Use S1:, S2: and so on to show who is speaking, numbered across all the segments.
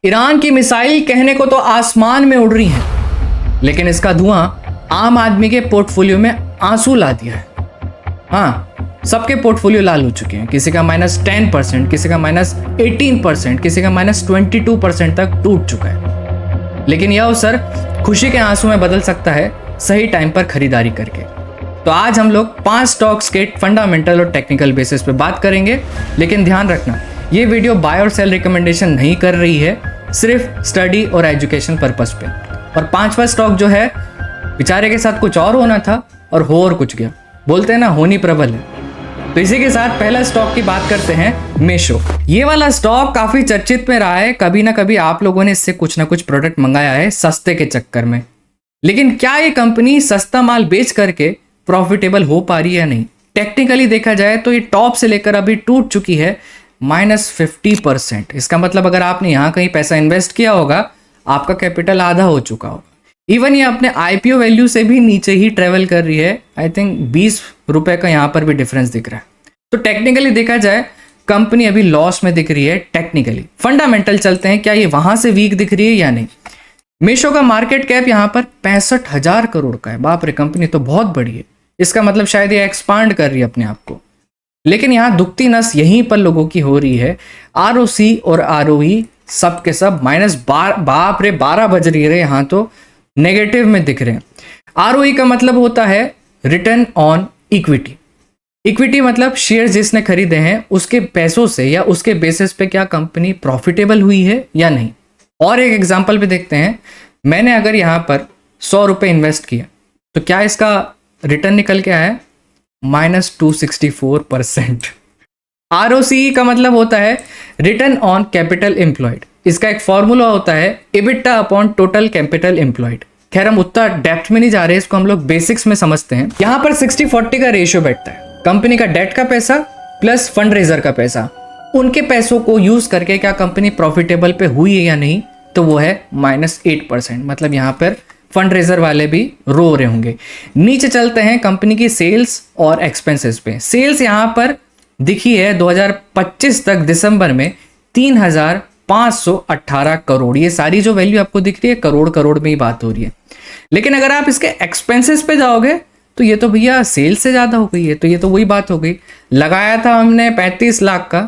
S1: Iran की missile कहने को तो आसमान में उड़ रही हैं, लेकिन इसका धुआं आम आदमी के पोर्टफोलियो में आंसू ला दिया है। हाँ, सबके पोर्टफोलियो लाल हो चुके हैं। किसी का -10%, किसी का -18%, किसी का -22% तक टूट चुका है। लेकिन यह अवसर खुशी के आंसू में बदल सकता है सही टाइम पर खरीदारी करके। तो आज हम लोग 5 स्टॉक्स के फंडामेंटल और टेक्निकल बेसिस पे बात करेंगे। लेकिन ध्यान रखना, ये वीडियो बाय और सेल रिकमेंडेशन नहीं कर रही है, सिर्फ स्टडी और एजुकेशन पर्पस पे। और 5वां स्टॉक जो है, बेचारे के साथ कुछ और होना था और हो और कुछ गया। बोलते हैं ना, होनी प्रबल है। तो इसी के साथ पहला स्टॉक की बात करते हैं, मीशो। ये वाला स्टॉक काफी चर्चित में रहा है। कभी ना कभी आप लोगों ने इससे कुछ ना कुछ प्रोडक्ट मंगाया है सस्ते के चक्कर में। लेकिन क्या ये कंपनी सस्ता माल बेच करके प्रॉफिटेबल हो पा रही है या नहीं? टेक्निकली देखा जाए तो ये टॉप से लेकर अभी टूट चुकी है -50%। इसका मतलब अगर आपने यहाँ कहीं पैसा इन्वेस्ट किया होगा, आपका कैपिटल आधा हो चुका होगा। इवन ये अपने आईपीओ वैल्यू से भी नीचे ही ट्रेवल कर रही है। आई थिंक 20 रुपए का यहाँ पर भी डिफरेंस दिख रहा है। तो टेक्निकली देखा जाए, कंपनी अभी लॉस में दिख रही है टेक्निकली। फंडामेंटल चलते हैं, क्या ये वहां से वीक दिख रही है या नहीं? मीशो का मार्केट कैप यहाँ पर 65,000 करोड़ का है। बाप रे, कंपनी तो बहुत बड़ी है। इसका मतलब शायद ये एक्सपांड कर रही है अपने आप को। लेकिन यहाँ दुखती नस यहीं पर लोगों की हो रही है। आरओसी और आरओई सब के सब बाप रे 12 बज रही है, यहाँ तो नेगेटिव में दिख रहे हैं। आरओई का मतलब होता है रिटर्न ऑन इक्विटी। इक्विटी मतलब शेयर जिसने खरीदे हैं उसके पैसों से या उसके बेसिस पे क्या कंपनी प्रॉफिटेबल हुई है या नहीं। और एक एग्जांपल पे देखते हैं, मैंने अगर यहाँ पर 100 रुपये इन्वेस्ट किया तो क्या इसका रिटर्न निकल के आया? -264%। आरओसी का मतलब होता है रिटर्न ऑन कैपिटल एम्प्लॉयड। इसका एक फॉर्मूला होता है EBITDA upon total capital employed. खैर, हम उतना डेप्थ में नहीं जा रहे, इसको हम लोग बेसिक्स में समझते हैं। यहाँ पर 60-40 का रेशियो बैठता है। कंपनी का डेट का पैसा प्लस फंड रेजर का पैसा, उनके पैसों को यूज करके क्या कंपनी प्रॉफिटेबल पे हुई है या नहीं, तो वो है -8%। मतलब यहाँ पर फंड रेजर वाले भी रो रहे होंगे। नीचे चलते हैं कंपनी की सेल्स और एक्सपेंसेस पे। सेल्स यहाँ पर दिखी है 2025 तक दिसंबर में 3,518 करोड़। ये सारी जो वैल्यू आपको दिख रही है, करोड़ में ही बात हो रही है। लेकिन अगर आप इसके एक्सपेंसेस पे जाओगे तो ये तो भैया सेल्स से ज़्यादा हो गई है। तो ये तो वही बात हो गई, लगाया था हमने 35 लाख का,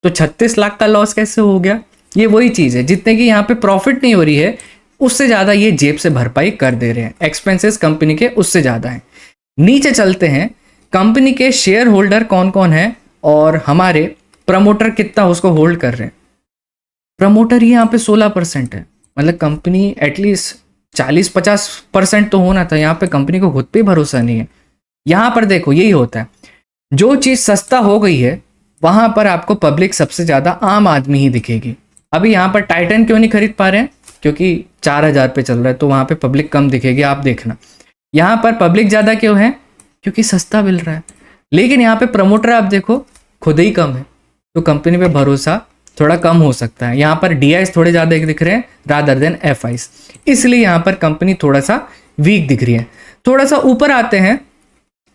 S1: तो 36 लाख का लॉस कैसे हो गया? ये वही चीज़ है, जितने की यहाँ पे प्रॉफिट नहीं हो रही है उससे ज़्यादा ये जेब से भरपाई कर दे रहे हैं। एक्सपेंसेस कंपनी के उससे ज़्यादा हैं। नीचे चलते हैं, कंपनी के शेयर होल्डर कौन कौन है और हमारे प्रमोटर कितना उसको होल्ड कर रहे हैं। प्रमोटर ही यहाँ पे 16% है। मतलब कंपनी एटलीस्ट 40-50% तो होना था। यहाँ पे कंपनी को खुद पे भरोसा नहीं है। यहाँ पर देखो, यही होता है, जो चीज़ सस्ता हो गई है वहाँ पर आपको पब्लिक सबसे ज़्यादा आम आदमी ही दिखेगी। अभी यहाँ पर टाइटन क्यों नहीं खरीद पा रहे हैं? क्योंकि 4,000 पे चल रहा है, तो वहाँ पे पब्लिक कम दिखेगी। आप देखना, यहाँ पर पब्लिक ज़्यादा क्यों है? क्योंकि सस्ता मिल रहा है। लेकिन यहाँ पे प्रमोटर आप देखो खुद ही कम है, तो कंपनी पे भरोसा थोड़ा कम हो सकता है। यहाँ पर DIs थोड़े ज़्यादा दिख रहे हैं रादर देन FIs, इसलिए यहाँ पर कंपनी थोड़ा सा वीक दिख रही है। थोड़ा सा ऊपर आते हैं,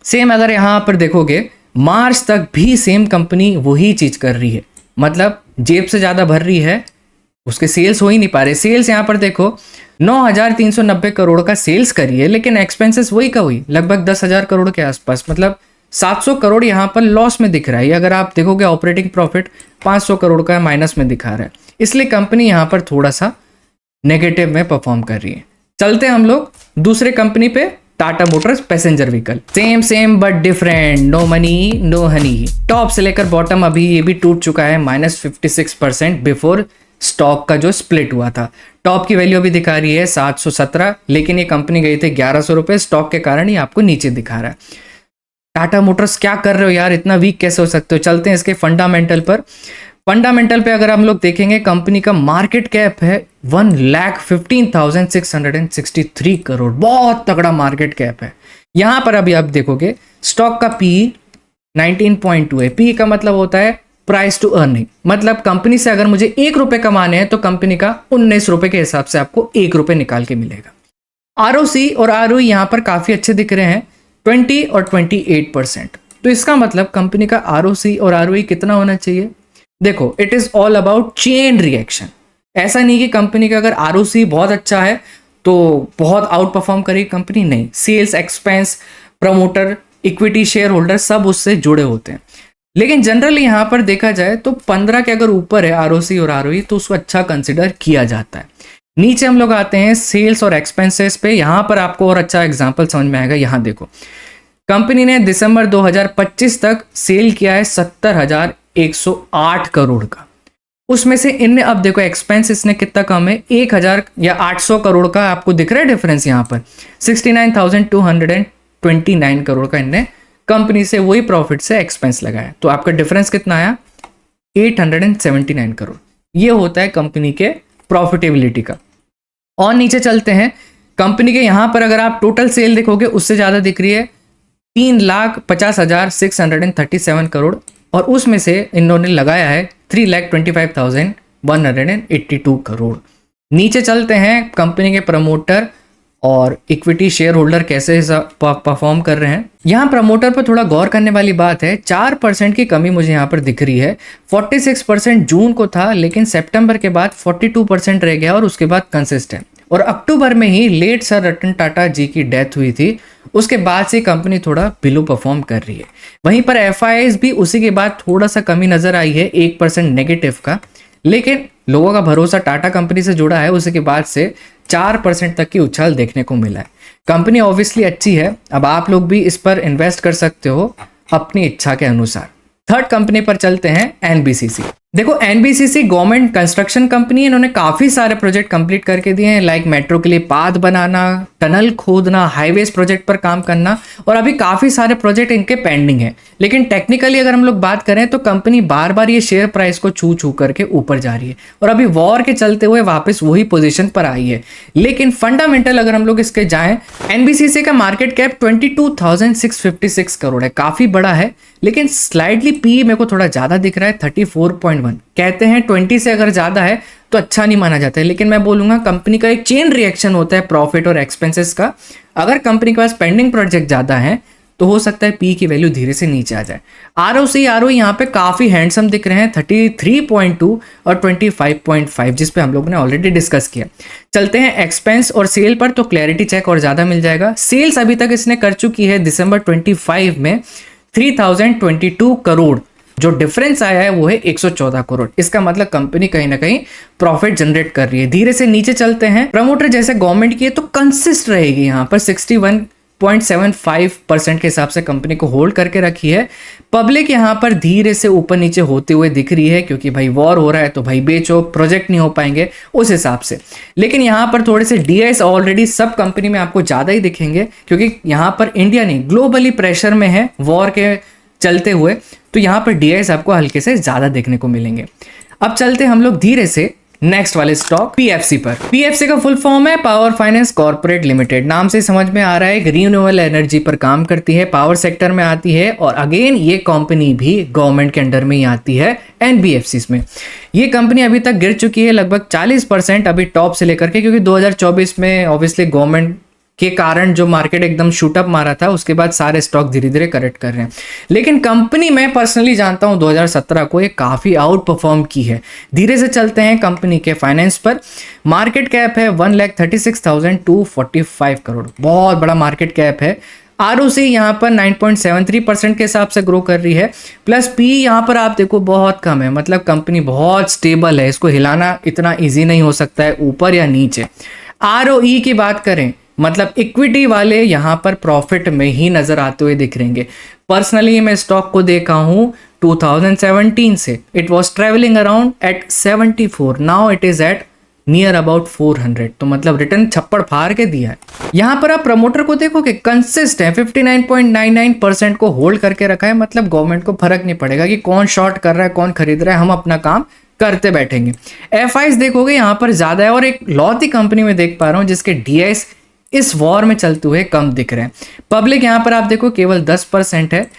S1: सेम अगर यहाँ पर देखोगे मार्च तक भी सेम कंपनी वही चीज़ कर रही है। मतलब जेब से ज़्यादा भर रही है, उसके सेल्स हो ही नहीं पा रहे। सेल्स यहाँ पर देखो 9,390 करोड़ का सेल्स करी है, लेकिन एक्सपेंसेस वही का वही, लगभग 10,000 करोड़ के आसपास। मतलब 700 करोड़ यहाँ पर लॉस में दिख रहा है। अगर आप देखोगे ऑपरेटिंग प्रॉफिट 500 करोड़ का माइनस में दिखा रहा है। इसलिए कंपनी यहाँ पर थोड़ा सा नेगेटिव में परफॉर्म कर रही है। चलते हैं हम लोग दूसरे कंपनी पे, Tata Motors passenger vehicle. Same but different, no money no honey. Top से लेकर बॉटम अभी ये भी टूट चुका है -56% बिफोर स्टॉक का जो स्प्लिट हुआ था। टॉप की वैल्यू अभी दिखा रही है 717, लेकिन ये कंपनी गई थी 1100 रुपये। स्टॉक के कारण ये आपको नीचे दिखा रहा है। टाटा मोटर्स क्या कर रहे हो यार, इतना वीक कैसे हो सकते हो? चलते हैं इसके फंडामेंटल पर। फंडामेंटल पे अगर हम लोग देखेंगे, कंपनी का मार्केट कैप है 1,15,663 करोड़। बहुत तगड़ा मार्केट कैप है। यहाँ पर अभी आप देखोगे स्टॉक का PE 19.2 है। PE का मतलब होता है प्राइस टू अर्निंग। मतलब कंपनी से अगर मुझे 1 रुपये कमाने हैं तो कंपनी का 19 रुपये के हिसाब से आपको 1 रुपये निकाल के मिलेगा। ROC और ROE यहाँ पर काफ़ी अच्छे दिख रहे हैं, 20 और 28%। तो इसका मतलब कंपनी का ROC और ROE कितना होना चाहिए? देखो, it is all about chain reaction. ऐसा नहीं कि कंपनी का अगर आरओसी बहुत अच्छा है तो बहुत आउट परफॉर्म करेगी कंपनी, नहीं। Sales, expense, promoter, equity, shareholder सब उससे जुड़े होते हैं। लेकिन जनरली यहाँ पर देखा जाए तो 15 के अगर ऊपर है आरओसी और आरओई तो उसको अच्छा कंसिडर किया जाता है। नीचे हम लोग आते हैं सेल्स और एक्सपेंसेस पे। यहाँ पर आपको और अच्छा एग्जांपल समझ में आएगा। यहाँ देखो, कंपनी ने दिसंबर 2025 तक सेल किया है 70,108 करोड़ का। उसमें से इनने, अब देखो एक्सपेंस इसने कितना कम है, 1000 या 800 करोड़ का आपको दिख रहा है डिफरेंस यहाँ पर। 69,229 करोड़ का इनने कंपनी से वही प्रॉफिट से एक्सपेंस लगाया, तो आपका डिफरेंस कितना आया, 879 करोड़। ये होता है कंपनी के प्रॉफिटेबिलिटी का। और नीचे चलते हैं, कंपनी के यहाँ पर अगर आप टोटल सेल देखोगे उससे ज़्यादा दिख रही है 3,50,637 करोड़, और उसमें से इन्होंने लगाया है 3,25,182 करोड़। नीचे चलते हैं, कंपनी के प्रमोटर और इक्विटी शेयर होल्डर कैसे परफॉर्म कर रहे हैं। यहाँ प्रमोटर पर थोड़ा गौर करने वाली बात है, 4% की कमी मुझे यहाँ पर दिख रही है। 46% जून को था, लेकिन सितंबर के बाद 42% रह गया और उसके बाद कंसिस्टेंट। और अक्टूबर में ही लेट सर रतन टाटा जी की डेथ हुई थी, उसके बाद से कंपनी थोड़ा बिलो परफॉर्म कर रही है। वहीं पर एफआईआईज भी उसी के बाद थोड़ा सा कमी नजर आई है, 1% नेगेटिव का, लेकिन लोगों का भरोसा टाटा कंपनी से जुड़ा है, उसी के बाद से 4% तक की उछाल देखने को मिला है। कंपनी ऑब्वियसली अच्छी है, अब आप लोग भी इस पर इन्वेस्ट कर सकते हो अपनी इच्छा के अनुसार। थर्ड कंपनी पर चलते हैं, एनबीसीसी। देखो एनबीसीसी गवर्नमेंट कंस्ट्रक्शन कंपनी है, इन्होंने काफी सारे प्रोजेक्ट कंप्लीट करके दिए हैं, लाइक मेट्रो के लिए पाथ बनाना, टनल खोदना, हाईवेज प्रोजेक्ट पर काम करना, और अभी काफी सारे प्रोजेक्ट इनके पेंडिंग है। लेकिन टेक्निकली अगर हम लोग बात करें तो कंपनी बार बार ये शेयर प्राइस को छू छू करके ऊपर जा रही है, और अभी वॉर के चलते हुए वापस वही पोजीशन पर आई है। लेकिन फंडामेंटल अगर हम लोग इसके जाएं, एनबीसीसी का मार्केट कैप 22,656 करोड़ है, काफी बड़ा है, लेकिन स्लाइडली पी मेरे को थोड़ा ज्यादा दिख रहा है, 34.1। कहते हैं 20 से अगर ज्यादा है तो अच्छा नहीं माना जाता है, लेकिन मैं बोलूंगा कंपनी का एक चेन रिएक्शन होता है प्रॉफिट और एक्सपेंसेस का। अगर कंपनी के पास पेंडिंग प्रोजेक्ट ज्यादा है तो हो सकता है पी की वैल्यू धीरे से नीचे आ जाए। आरओसी आरओई यहाँ पे काफी हैंडसम दिख रहे हैं, 33.2 और 25.5, जिस पे हम लोगों ने ऑलरेडी डिस्कस किया। चलते हैं एक्सपेंस और सेल पर, तो क्लैरिटी चेक और ज्यादा मिल जाएगा। सेल्स अभी तक इसने कर चुकी है दिसंबर 25 में 3022 करोड़, जो डिफरेंस आया है वो है 114 करोड़। इसका मतलब कंपनी कहीं ना कहीं प्रॉफिट जनरेट कर रही है। धीरे से नीचे चलते हैं, प्रमोटर जैसे गवर्नमेंट की है तो कंसिस्ट रहेगी, यहाँ पर 61.75% के हिसाब से कंपनी को होल्ड करके रखी है। पब्लिक यहाँ पर धीरे से ऊपर नीचे होते हुए दिख रही है, क्योंकि भाई वॉर हो रहा है तो भाई बेचो, प्रोजेक्ट नहीं हो पाएंगे उस हिसाब से। लेकिन यहाँ पर थोड़े से डीआईएस ऑलरेडी सब कंपनी में आपको ज़्यादा ही दिखेंगे, क्योंकि यहाँ पर इंडिया नहीं ग्लोबली प्रेशर में है वॉर के चलते हुए, तो यहाँ पर डीआईएस आपको हल्के से ज़्यादा देखने को मिलेंगे। अब चलते हम लोग धीरे से नेक्स्ट वाले स्टॉक पीएफसी पर। पीएफसी का फुल फॉर्म है पावर फाइनेंस कॉर्पोरेट लिमिटेड। नाम से समझ में आ रहा है कि रिन्यूएबल एनर्जी पर काम करती है, पावर सेक्टर में आती है, और अगेन ये कंपनी भी गवर्नमेंट के अंडर में ही आती है एनबीएफसी में। ये कंपनी अभी तक गिर चुकी है लगभग 40% अभी टॉप से लेकर के, क्योंकि 2024 में ऑब्वियसली गवर्नमेंट के कारण जो मार्केट एकदम शूटअप मारा था, उसके बाद सारे स्टॉक धीरे धीरे करेक्ट कर रहे हैं। लेकिन कंपनी मैं पर्सनली जानता हूं 2017 को ये काफ़ी आउट परफॉर्म की है। धीरे से चलते हैं कंपनी के फाइनेंस पर। मार्केट कैप है 1,36,245 करोड़, बहुत बड़ा मार्केट कैप है। आरओसी यहाँ पर 9.73% के हिसाब से ग्रो कर रही है, प्लस पी यहाँ पर आप देखो बहुत कम है, मतलब कंपनी बहुत स्टेबल है, इसको हिलाना इतना ईजी नहीं हो सकता है ऊपर या नीचे। आरओई की बात करें, मतलब इक्विटी वाले यहाँ पर प्रॉफिट में ही नजर आते हुए दिख रहेंगे। पर्सनली मैं स्टॉक को देखा हूँ 2017 से, it was travelling around at 74, now it is at near about 400, तो मतलब रिटर्न छप्पड़ फाड़ के दिया है। यहाँ पर आप प्रमोटर को देखोगे कंसिस्ट है, 59.99% को होल्ड करके रखा है, मतलब गवर्नमेंट को फर्क नहीं पड़ेगा कि कौन शॉर्ट कर रहा है कौन खरीद रहा है, हम अपना काम करते बैठेंगे। एफआईज देखोगे यहाँ पर ज्यादा है, और एक लौती कंपनी में देख पा रहा हूँ जिसके डीआईएस इस वॉर में चलते हुए कम दिख रहे हैं। पब्लिक यहाँ पर आप देखो केवल 10% है।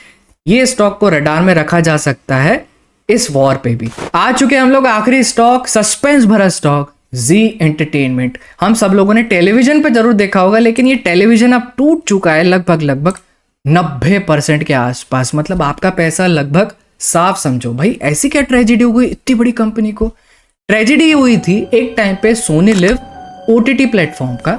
S1: ये स्टॉक को रडार में रखा जा सकता है इस वॉर पे भी। आ चुके हम लोग आखिरी स्टॉक, सस्पेंस भरा स्टॉक, जी एंटरटेनमेंट। हम सब लोगों ने टेलीविजन पे जरूर देखा होगा, लेकिन ये टेलीविजन अब टूट चुका है लगभग 90% के आसपास, मतलब आपका पैसा लगभग साफ समझो भाई ऐसी क्या ट्रेजेडी हो गई इतनी बड़ी कंपनी को। ट्रेजेडी हुई थी एक टाइम पे सोनी लिव OTT प्लेटफॉर्म का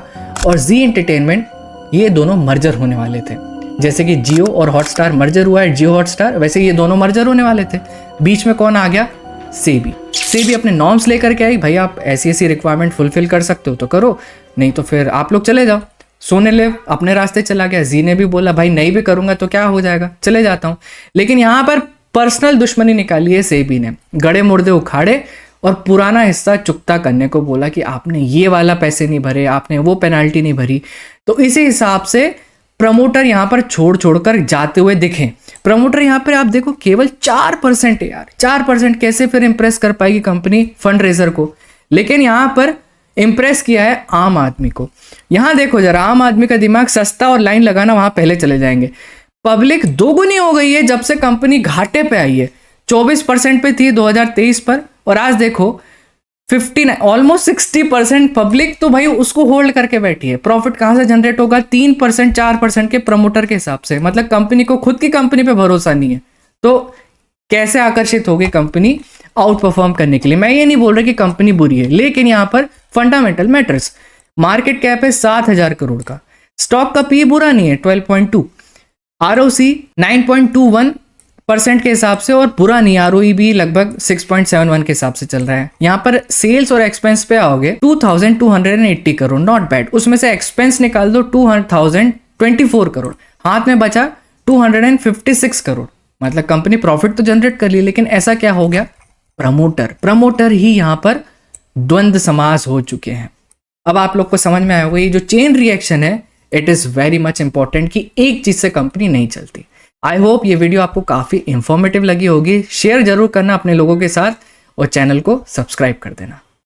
S1: और जी एंटरटेनमेंट, ये दोनों मर्जर होने वाले थे। जैसे कि जियो और हॉटस्टार मर्जर हुआ है, जियो हॉटस्टार, वैसे ये दोनों मर्जर होने वाले थे। बीच में कौन आ गया? सेबी अपने नॉर्म्स लेकर के आई, भाई आप ऐसी रिक्वायरमेंट फुलफिल कर सकते हो तो करो, नहीं तो फिर आप लोग चले जाओ। सोनी लिव अपने रास्ते चला गया, जी ने भी बोला भाई नहीं भी करूंगा तो क्या हो जाएगा, चले जाता हूँ। लेकिन यहाँ पर पर्सनल दुश्मनी निकाली है सेबी ने, गड़े मुर्दे उखाड़े और पुराना हिस्सा चुकता करने को बोला कि आपने ये वाला पैसे नहीं भरे, आपने वो पेनाल्टी नहीं भरी। तो इसी हिसाब से प्रमोटर यहाँ पर छोड़ कर जाते हुए दिखे। प्रमोटर यहाँ पर आप देखो केवल 4% है यार, 4% कैसे फिर इंप्रेस कर पाएगी कंपनी फंड रेजर को। लेकिन यहाँ पर इंप्रेस किया है आम आदमी को। यहाँ देखो जरा, आम आदमी का दिमाग सस्ता और लाइन लगाना वहां पहले चले जाएंगे। पब्लिक दोगुनी हो गई है जब से कंपनी घाटे पे आई है। 24% पे थी 2023 पर, और आज देखो 59, ऑलमोस्ट 60% पब्लिक तो भाई उसको होल्ड करके बैठी है। प्रॉफिट कहां से जनरेट होगा? 3% 4% के प्रमोटर के हिसाब से। मतलब कंपनी को खुद की कंपनी पे भरोसा नहीं है, तो कैसे आकर्षित होगी कंपनी आउट परफॉर्म करने के लिए। मैं ये नहीं बोल रहा कि कंपनी बुरी है, लेकिन यहाँ पर फंडामेंटल मैटर्स। मार्केट कैप है 7,000 करोड़ का, स्टॉक का पी बुरा नहीं है 12.2, ROC 9.21% के हिसाब से और बुरा नहीं, ROE भी लगभग 6.71 के हिसाब से चल रहा है। यहाँ पर सेल्स और एक्सपेंस पे आओगे 2,280 करोड़, नॉट बैड। उसमें से एक्सपेंस निकाल दो 2,024 करोड़, हाथ में बचा 256 करोड़। मतलब कंपनी प्रॉफिट तो जनरेट कर ली, लेकिन ऐसा क्या हो गया? प्रमोटर ही यहाँ पर द्वंद्व समास हो चुके हैं। अब आप लोग को समझ में आया होगा ये जो चेन रिएक्शन है, it is very much important कि एक चीज से कंपनी नहीं चलती। आई होप ये वीडियो आपको काफी इंफॉर्मेटिव लगी होगी। शेयर जरूर करना अपने लोगों के साथ और चैनल को सब्सक्राइब कर देना।